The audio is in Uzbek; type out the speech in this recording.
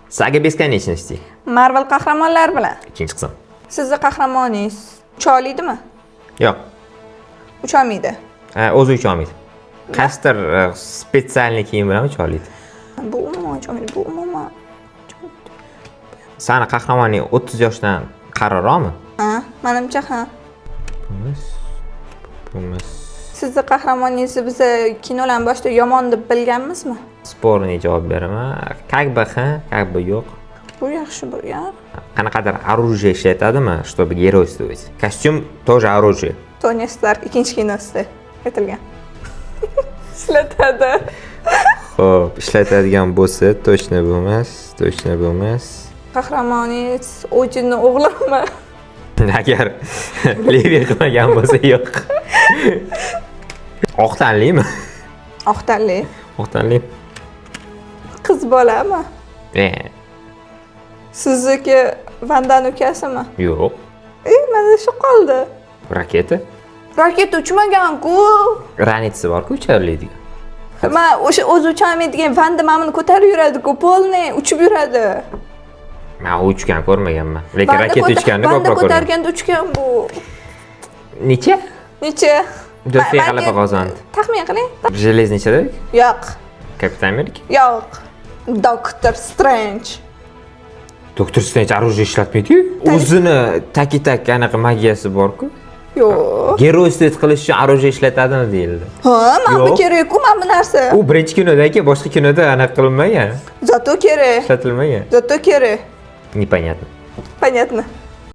Saga beskонечности. Marvel qahramonlar bilan. Ikkinchi qism. Sizni qahramoningiz ucholmaydimi? Yo'q. Ucholmaydi. O'zi ucholmaydi. Qaysidir spetsialniy kiyim bilan ucholmaydi. Bu umuman ucholmaydi, bu umuman. Sani qahramoning 30 yoshdan qariroqmi? Ha, menimcha ha. Bo'lmas. Sizni qahramoningizni biz kinolar boshida yomon deb bilganmizmi? Sporniy javob beraman. Как бы как бы yo'q. Bu yaxshi bo'lgan. Qanaqadir оружие ishlatadimi, чтобы геройствовать. Kostyum тоже оружие. Tony Stark ikkinchi kinosida aytilgan. Ishlatadi. Xo'p, ishlatadigan bo'lsa, точно bo'lmas. Qahramoningiz Ojinni o'g'limi? Agar Levi qilmagan bo'lsa yo'q. Oq tanlimi? Oq tanli. Oq tanli. Qiz bolami? Sizniki Vandan ukasimi? Yo'q. Menda shu qoldi. Raketa. Raketa uchmagan-ku. Ranitsi bor-ku uchariladigan. Men o'sha o'zi ucholmaydigan Vanda mamini ko'tarib yuradi-ku, polni uchib yuradi. Men uchgan ko'rmaganman. Lekin raketa uchganni ko'proq ko'rdim. Vanda ko'targanda uchgan bu. Necha? Necha? Do'stlik g'alaba qozondi. Taxmin qiling. Железничада? Yo'q. Kapitan Amerika? Yo'q. Doctor Strange. Doktor Strange оружие ishlatmaydi-ku. O'zini taki-tak anaqa magiyasi bor-ku. Yo'q. Геройствовать qilish uchun оружие ishlatadimi deyildi. Ha, menga kerak-ku mana bu narsa. U birinchi kinoda-ku, boshqa kinoda anaqa qilinmagan. Zato kerak. Ishlatilmagan. Zato kerak. Непонятно. Понятно.